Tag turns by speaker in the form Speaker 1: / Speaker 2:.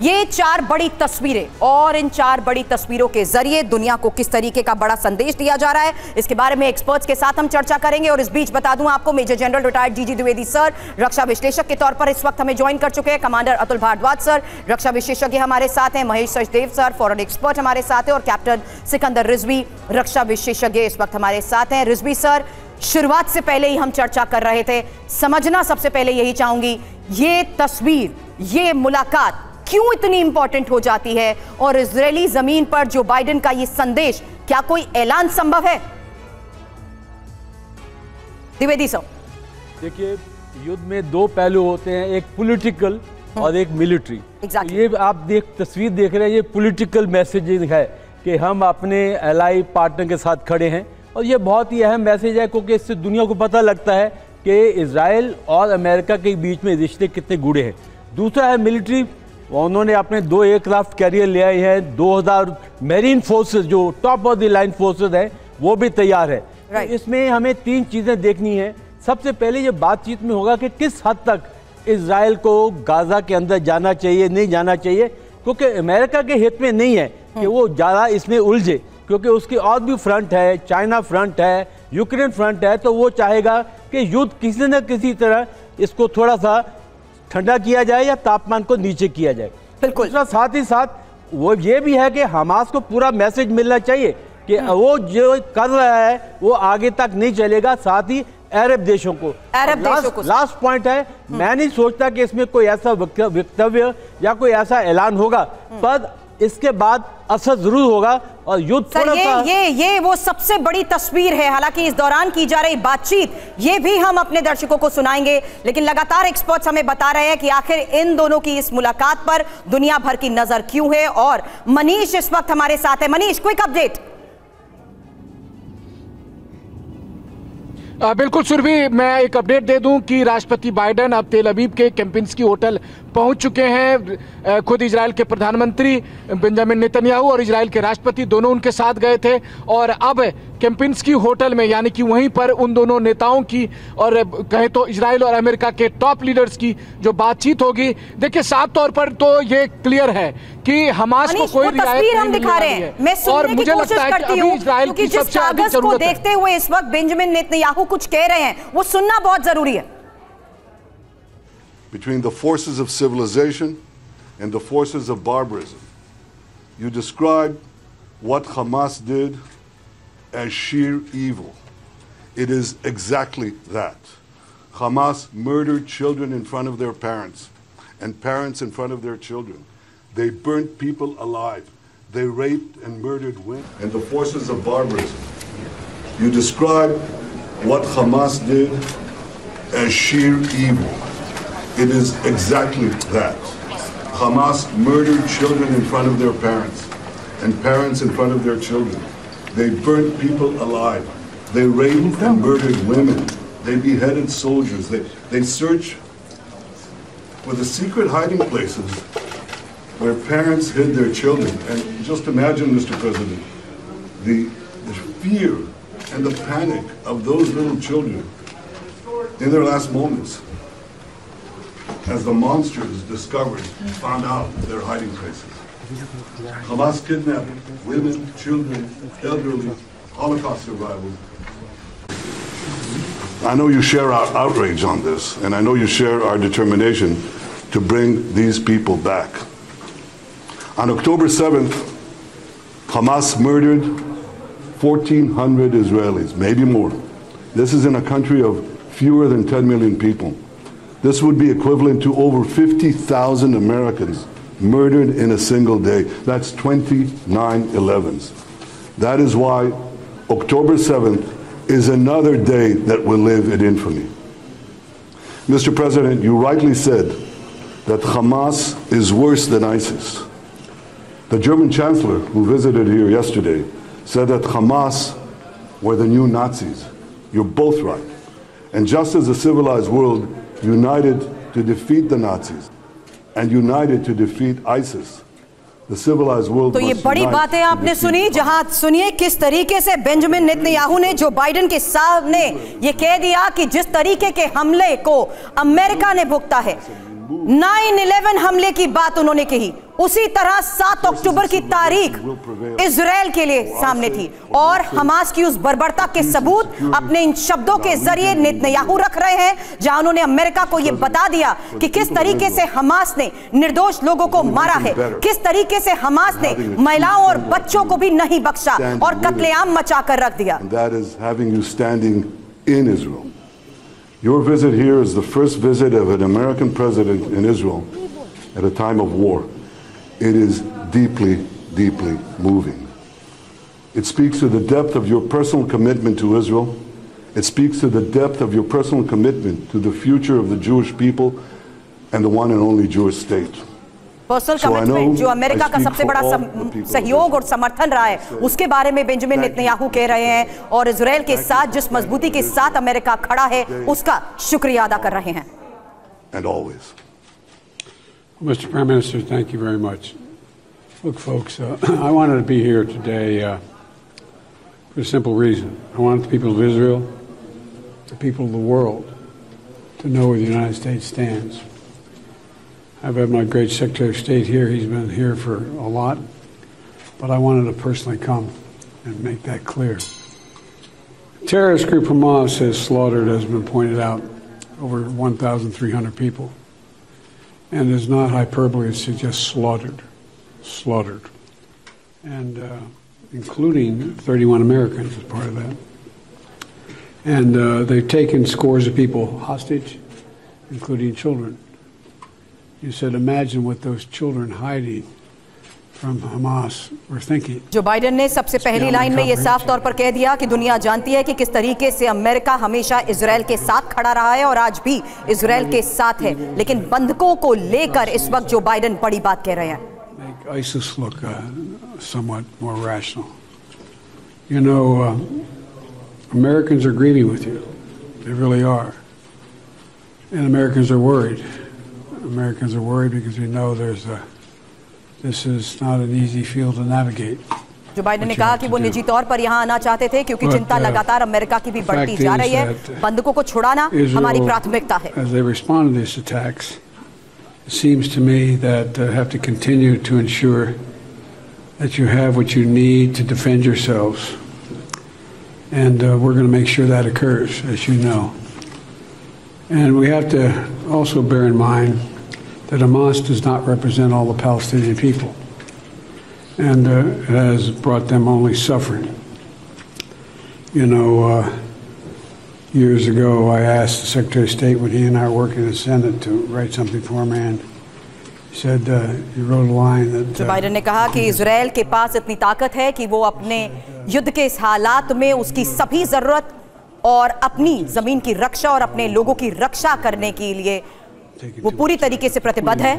Speaker 1: ये 4 बड़ी तस्वीरें और इन 4 बड़ी तस्वीरों के जरिए दुनिया को किस तरीके का बड़ा संदेश दिया जा रहा है, इसके बारे में एक्सपर्ट्स के साथ हम चर्चा करेंगे। और इस बीच बता दूं आपको, मेजर जनरल रिटायर्ड जीजी द्विवेदी सर रक्षा विश्लेषक के तौर पर इस वक्त हमें ज्वाइन कर चुके हैं। कमांडर अतुल भारद्वाज सर रक्षा विशेषज्ञ हमारे साथ हैं, Mahesh Sachdev sir foreign expert हमारे साथ हैं, और कैप्टन सिकंदर रिजवी रक्षा विशेषज्ञ इस वक्त हमारे साथ हैं। रिजवी सर, शुरुआत से पहले ही हम चर्चा कर रहे थे, समझना सबसे पहले यही चाहूंगी, ये तस्वीर, ये मुलाकात क्यों इतनी इंपॉर्टेंट हो जाती है, और इजरायली जमीन पर जो बाइडेन का ये संदेश, क्या कोई ऐलान संभव है? द्विवेदी सर।
Speaker 2: देखिए, युद्ध में 2 पहलू होते हैं, एक पॉलिटिकल और एक मिलिट्री।
Speaker 1: Exactly.
Speaker 2: ये आप तस्वीर देख रहे हैं, ये पॉलिटिकल मैसेजिंग है कि हम अपने एलाई पार्टनर के साथ खड़े हैं, और ये बहुत ही अहम मैसेज है क्योंकि इससे दुनिया को पता लगता है कि इजराइल और अमेरिका के बीच में रिश्ते कितने गूढ़े हैं। दूसरा है मिलिट्री, उन्होंने अपने 2 एयरक्राफ्ट कैरियर ले आए हैं, 2000 मेरीन फोर्सेस जो top of the line forces हैं वो भी तैयार है। तो इसमें हमें 3 चीज़ें देखनी है। सबसे पहले ये बातचीत में होगा कि किस हद तक इजराइल को गाजा के अंदर जाना चाहिए, नहीं जाना चाहिए, क्योंकि अमेरिका के हित में नहीं है कि वो ज़्यादा इसमें उलझे, क्योंकि उसकी और भी फ्रंट है, चाइना फ्रंट है, यूक्रेन फ्रंट है, तो वो चाहेगा कि युद्ध किसी न किसी तरह इसको थोड़ा सा ठंडा किया जाए या तापमान को नीचे किया जाए।
Speaker 1: बिल्कुल।
Speaker 2: साथ ही साथ वो ये भी है कि हमास को पूरा मैसेज मिलना चाहिए कि वो जो कर रहा है वो आगे तक नहीं चलेगा, साथ ही अरब देशों को। लास्ट पॉइंट है, मैं नहीं सोचता कि इसमें कोई ऐसा वक्तव्य या कोई ऐसा ऐलान होगा, पर इसके बाद असर जरूर होगा और युद्ध थोड़ा सा
Speaker 1: ये वो सबसे बड़ी तस्वीर है। हालांकि इस दौरान की जा रही बातचीत ये भी हम अपने दर्शकों को सुनाएंगे, लेकिन लगातार एक्सपर्ट्स हमें बता रहे हैं कि आखिर इन दोनों की इस मुलाकात पर दुनिया भर की नजर क्यों है। और मनीष इस वक्त हमारे साथ है। Manish, quick update.
Speaker 3: बिल्कुल सुरभि, मैं एक अपडेट दे दूं कि राष्ट्रपति बाइडेन अब तेल अवीव के केम्पिंस्की होटल पहुंच चुके हैं। खुद इजराइल के प्रधानमंत्री बेंजामिन नेतन्याहू और इजराइल के राष्ट्रपति दोनों उनके साथ गए थे, और अब केम्पिंस्की होटल में, यानी कि वहीं पर उन दोनों नेताओं की और कहें तो इजराइल और अमेरिका के टॉप लीडर्स की जो बातचीत होगी। देखिए, साफ तौर पर तो ये क्लियर है कि हमास को कोई रियायत नहीं मिलने वाली है, और मुझे लगता है कि अभी इजराइल की सबसे अधिक जरूरत है।
Speaker 1: देखते हुए इस वक्त बेंजामिन नेतन्याहू कुछ कह रहे हैं, वो सुनना बहुत जरूरी है।
Speaker 4: Between the forces of civilization and the forces of barbarism. You describe what Hamas did as sheer evil. It is exactly that. Hamas murdered children in front of their parents and parents in front of their children. They burnt people alive. They raped and murdered women. And the forces of barbarism. You describe what Hamas did as sheer evil. It is exactly that. Hamas murdered children in front of their parents and parents in front of their children. They burnt people alive. They raped and murdered women. They beheaded soldiers. They searched for the secret hiding places where parents hid their children. And just imagine, Mr. President, the fear and the panic of those little children in their last moments as the monsters discovered, found out their hiding places. Hamas kidnapped women, children, elderly, Holocaust survivors. I know you share our outrage on this, and I know you share our determination to bring these people back. On October 7th, Hamas murdered 1,400 Israelis, maybe more. This is in a country of fewer than 10 million people. This would be equivalent to over 50,000 Americans murdered in a single day. That's 29 11s. That is why October 7th is another day that will live in infamy. Mr. President, you rightly said that Hamas is worse than ISIS. The German Chancellor, who visited here yesterday, said that Hamas were the new Nazis. You're both right. And just as the civilized world united to defeat the Nazis and united to defeat ISIS, the civilized world.
Speaker 1: तो ये बड़ी बातें आपने सुनी, जहां सुनिए किस तरीके से बेंजामिन नेतन्याहू ने जो बाइडेन के सामने ये कह दिया कि जिस तरीके के हमले को अमेरिका ने भुगता है, 9/11 हमले की बात उन्होंने कही, उसी तरह 7 अक्टूबर की तारीख इजराइल के लिए सामने थी और हमास की उस बर्बरता के सबूत अपने इन शब्दों के जरिए नेतन्याहू रख रहे हैं, जहां उन्होंने अमेरिका को यह बता दिया कि किस तरीके से हमास ने निर्दोष लोगों को मारा है, किस तरीके से हमास ने महिलाओं और बच्चों को भी नहीं बख्शा और कत्लेआम मचा कर रख दिया।
Speaker 4: Your visit here is the first visit of an American president in Israel at a time of war. It is deeply, deeply moving. It speaks to the depth of your personal commitment to Israel. It speaks to the depth of your personal commitment to the future of the Jewish people and the one and only Jewish state.
Speaker 1: Personal commitment जो America का सबसे बड़ा सहयोग और समर्थन रहा है, उसके बारे में बेंजामिन नेतन्याहू कह रहे हैं और इजराइल के साथ जिस मजबूती के साथ अमेरिका खड़ा है उसका शुक्रिया अदा कर रहे हैं।
Speaker 4: And always.
Speaker 5: Mr. Prime Minister, thank you very much. Look, folks, I wanted to be here today for a simple reason. I wanted the people of Israel, the people of the world, to know where the United States stands. I've had my great Secretary of State here. He's been here for a lot. But I wanted to personally come and make that clear. Terrorist group Hamas has slaughtered, as has been pointed out, over 1,300 people. And it's not hyperbole to suggest slaughtered. Slaughtered. And including 31 Americans as part of that. And they've taken scores of people hostage, including children. You said, imagine what those children hiding from Hamas were thinking.
Speaker 1: Joe Biden ने सबसे पहली line में ये साफ तौर पर कह दिया कि दुनिया जानती है कि किस तरीके से अमेरिका हमेशा इजराइल के साथ खड़ा रहा है और आज भी इजराइल के साथ है, लेकिन बंधकों को लेकर इस वक्त जो बाइडेन बड़ी बात कह रहे हैं।
Speaker 5: Make ISIS look somewhat more rational. You know, Americans are grieving with you. They really are. And Americans are worried. Americans are worried because we know this is not an easy field to navigate.
Speaker 1: Joe Biden ने कहा कि वो निजी तौर पर यहाँ आना चाहते थे क्योंकि चिंता लगातार अमेरिका की भी बढ़ती जा रही है, बंधकों को छुड़ाना हमारी प्राथमिकता है।
Speaker 5: As they respond to these attacks, it seems to me that have to continue to ensure that you have what you need to defend yourselves, and we're going to make sure that occurs, as you know. And we have to also bear in mind that Hamas does not represent all the Palestinian people, and it has brought them only suffering. You know, years ago I asked the Secretary of State when he and I were working in the Senate to write something for him, and he said he wrote a line that
Speaker 1: Joe Biden ने कहा कि Israel के पास इतनी ताकत है कि वो अपने युद्ध के इस हालात में उसकी सभी जरूरत और अपनी जमीन की रक्षा और अपने लोगों की रक्षा करने के लिए वो पूरी तरीके से प्रतिबद्ध है।